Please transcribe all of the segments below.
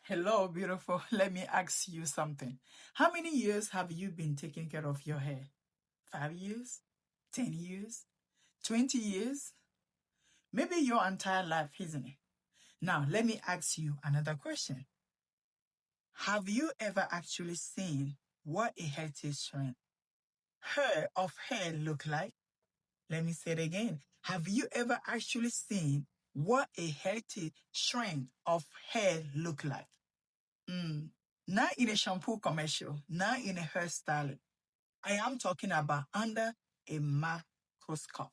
Hello, beautiful. Let me ask you something. How many years have you been taking care of your hair? 5 years? 10 years? 20 years? Maybe your entire life, isn't it? Now, let me ask you another question. Have you ever actually seen what a healthy strand of hair look like? Let me say it again. Have you ever actually seen what a healthy strand of hair look like? Mm. Not in a shampoo commercial, not in a hairstyle. I am talking about under a microscope.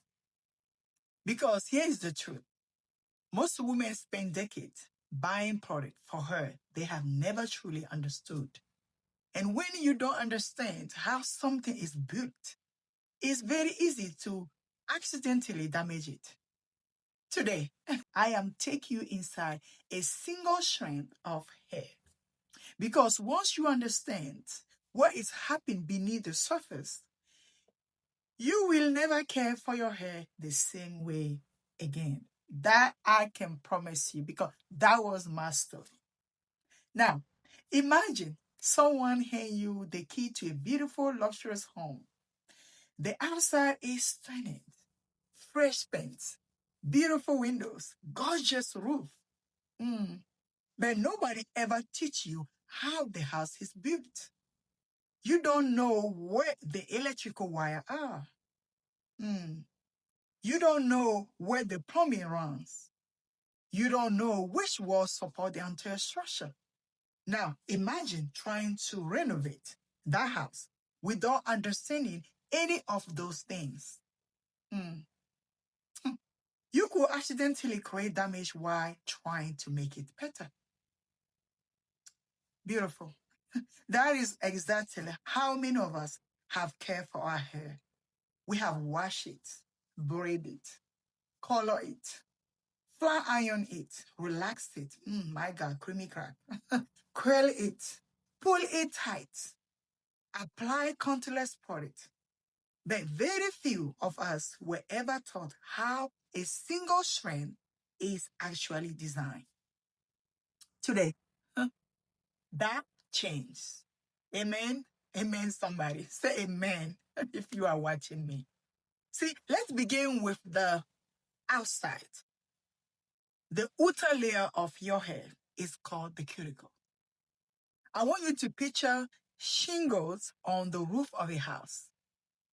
Because here is the truth. Most women spend decades buying product for her they have never truly understood. And when you don't understand how something is built, it's very easy to accidentally damage it. Today, I am taking you inside a single strand of hair. Because once you understand what is happening beneath the surface, you will never care for your hair the same way again. That I can promise you because that was my story. Now, imagine someone handing you the key to a beautiful, luxurious home. The outside is stunning, fresh paint, beautiful windows, gorgeous roof. Mm. But nobody ever teach you how the house is built. You don't know where the electrical wire are. Mm. You don't know where the plumbing runs. You don't know which walls support the entire structure. Now, imagine trying to renovate that house without understanding any of those things. Mm. You could accidentally create damage while trying to make it better. Beautiful. That is exactly how many of us have cared for our hair. We have washed it, braid it, color it, flat iron it, relax it. My God, creamy crack. Curl it, pull it tight, apply countless product. But very few of us were ever taught how a single strand is actually designed. Today, that changed. Amen. Amen, somebody. Say amen if you are watching me. See, let's begin with the outside. The outer layer of your hair is called the cuticle. I want you to picture shingles on the roof of a house.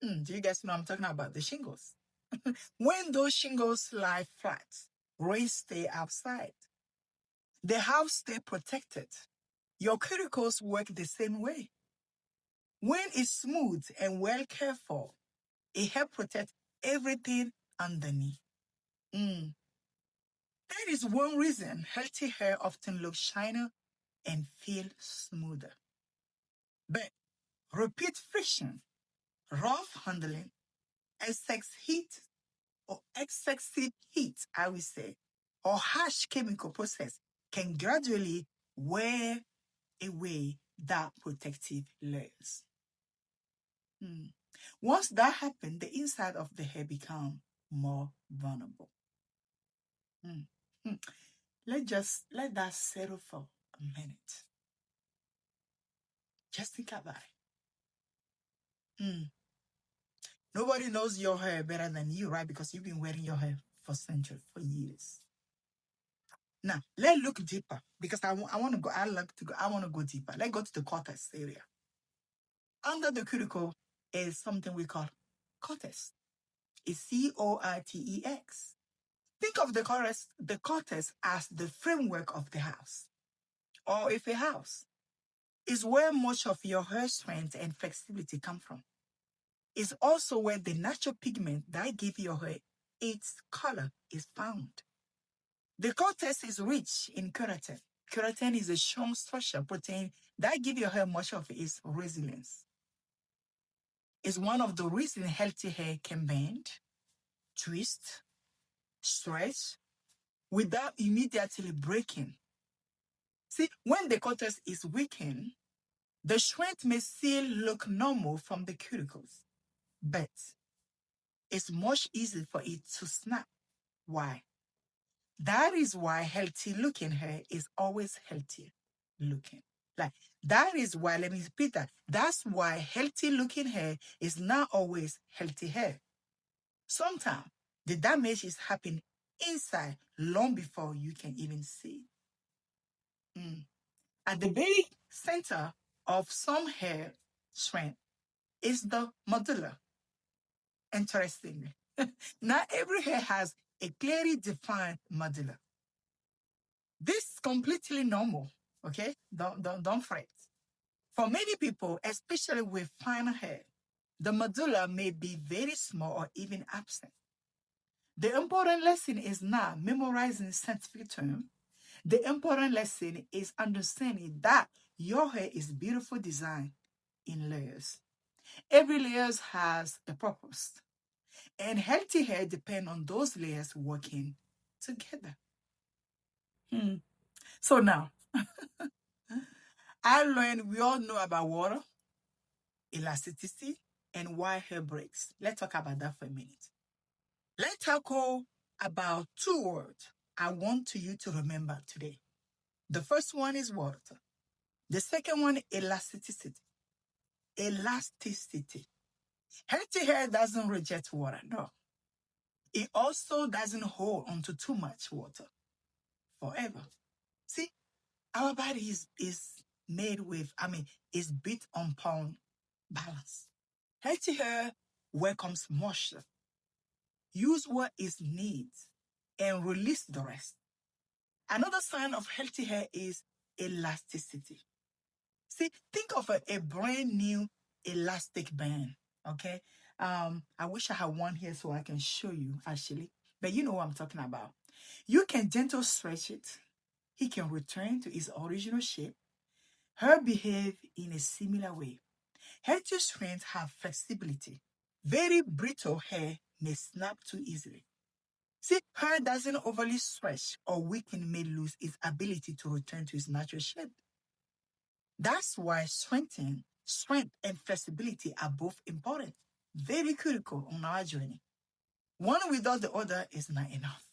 Do you guys know I'm talking about the shingles? When those shingles lie flat, rays stay outside. The house stay protected. Your cuticles work the same way. When it's smooth and well cared for, it helps protect everything underneath. Mm. That is one reason healthy hair often looks shinier and feel smoother. But repeat friction, rough handling, excess heat or excessive heat, I will say, or harsh chemical process can gradually wear away that protective layers. Hmm. Once that happens, the inside of the hair become more vulnerable. Hmm. Hmm. Let that settle for a minute. Just think about it. Nobody knows your hair better than you, right? Because you've been wearing your hair for centuries, for years. Now, let's look deeper because I want to go. I want to go deeper. Let's go to the cortex area. Under the cuticle is something we call cortex. It's CORTEX. Think of the cortex as the framework of the house, or if a house is where much of your hair strength and flexibility come from. It's also where the natural pigment that give your hair its color is found. The cortex is rich in keratin. Keratin is a strong structure protein that give your hair much of its resilience. It's one of the reasons healthy hair can bend, twist, stretch without immediately breaking. See, when the cortex is weakened, the strength may still look normal from the cuticles, but it's much easier for it to snap. Why? That is why healthy looking hair is always healthier. looking. Like that is why, let me repeat that. That's why healthy looking hair is not always healthy hair. Sometimes the damage is happening inside long before you can even see. At the very center of some hair strand is the medulla. Interestingly, not every hair has a clearly defined medulla. This is completely normal. Okay, don't fret. For many people, especially with finer hair, the medulla may be very small or even absent. The important lesson is not memorizing scientific terms. The important lesson is understanding that your hair is beautiful design in layers. Every layer has a purpose, and healthy hair depends on those layers working together. So now, I learned we all know about water, elasticity, and why hair breaks. Let's talk about that for a minute. Let's talk about two words I want you to remember today. The first one is water. The second one, elasticity. Elasticity. Healthy hair doesn't reject water, no. It also doesn't hold onto too much water forever. See, our body is made with, is built upon balance. Healthy hair welcomes moisture, use what is needed, and release the rest. Another sign of healthy hair is elasticity. See, think of a brand new elastic band, okay? I wish I had one here so I can show you, actually. But you know what I'm talking about. You can gently stretch it. He can return to his original shape. Hair behave in a similar way. Healthy strands have flexibility. Very brittle hair may snap too easily. See, hair doesn't overly stretch or weaken may lose its ability to return to its natural shape. That's why strength and flexibility are both important, very critical on our journey. One without the other is not enough.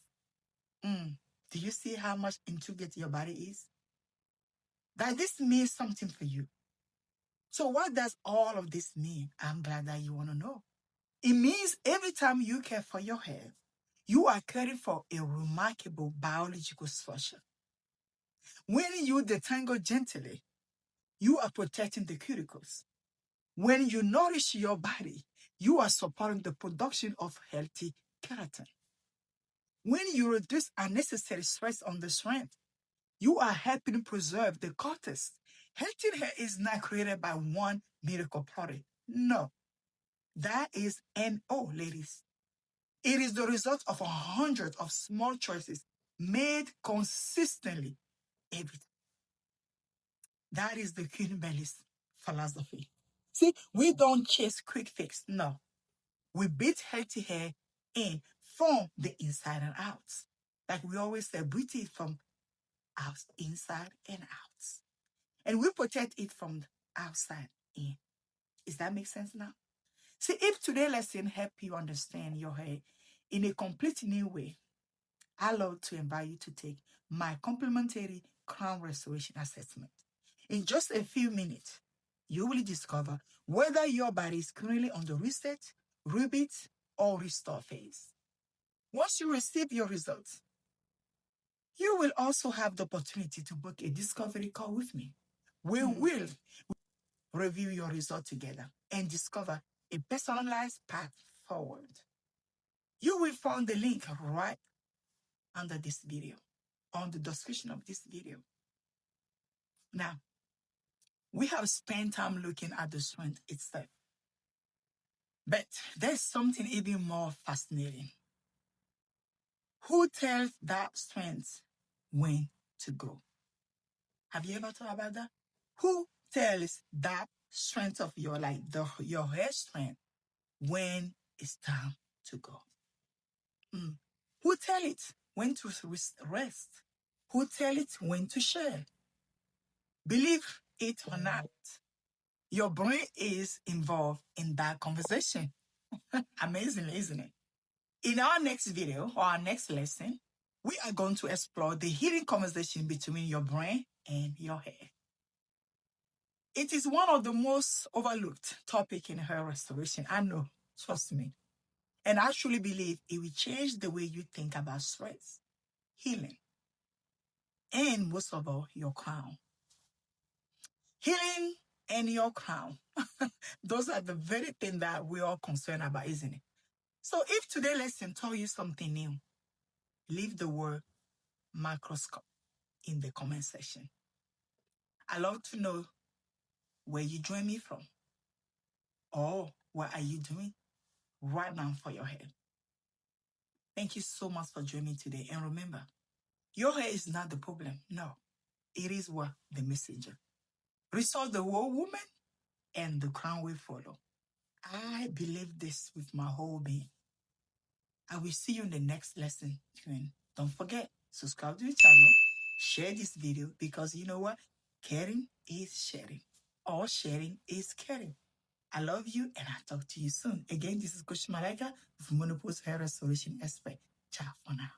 Do you see how much intricate your body is? That this means something for you. So what does all of this mean? I'm glad that you want to know. It means every time you care for your hair, you are caring for a remarkable biological structure. When you detangle gently, you are protecting the cuticles. When you nourish your body, you are supporting the production of healthy keratin. When you reduce unnecessary stress on the strand, you are helping preserve the cortex. Healthy hair is not created by one miracle product. No, that is NO, ladies. It is the result of hundreds of small choices made consistently every time. That is the Queen Bellis philosophy. See, we don't chase quick fix. No, we build healthy hair in from the inside and out. Like we always say, breathe it from out, inside and out. And we protect it from the outside in. Does that make sense now? See, if today's lesson help you understand your hair in a completely new way, I'd love to invite you to take my complimentary crown restoration assessment. In just a few minutes, you will discover whether your body is currently on the reset, rebuild, or restore phase. Once you receive your results, you will also have the opportunity to book a discovery call with me. We will review your results together and discover a personalized path forward. You will find the link right under this video, on the description of this video. Now, we have spent time looking at the strand itself. But there's something even more fascinating. Who tells that strand when to go? Have you ever thought about that? Who tells that strand of your your hair strand when it's time to go? Who tells it when to rest? Who tells it when to share? Believe it or not, your brain is involved in that conversation. Amazing, isn't it? In our next video or our next lesson, we are going to explore the hidden conversation between your brain and your hair. It is one of the most overlooked topic in hair restoration. I know, trust me. And I truly believe it will change the way you think about stress, healing, and most of all, your crown. Healing and your crown. Those are the very thing that we're all concerned about, isn't it? So if today's lesson taught you something new, leave the word microscope in the comment section. I love to know where you join me from or what are you doing right now for your hair. Thank you so much for joining me today. And remember, your hair is not the problem. No, it is what the messenger. Restore the whole woman and the crown will follow. I believe this with my whole being. I will see you in the next lesson. Don't forget, subscribe to the channel, share this video because you know what? Caring is sharing. All sharing is caring. I love you and I'll talk to you soon. Again, this is Coach Malaika with Monopose Hair Restoration Expert. Ciao for now.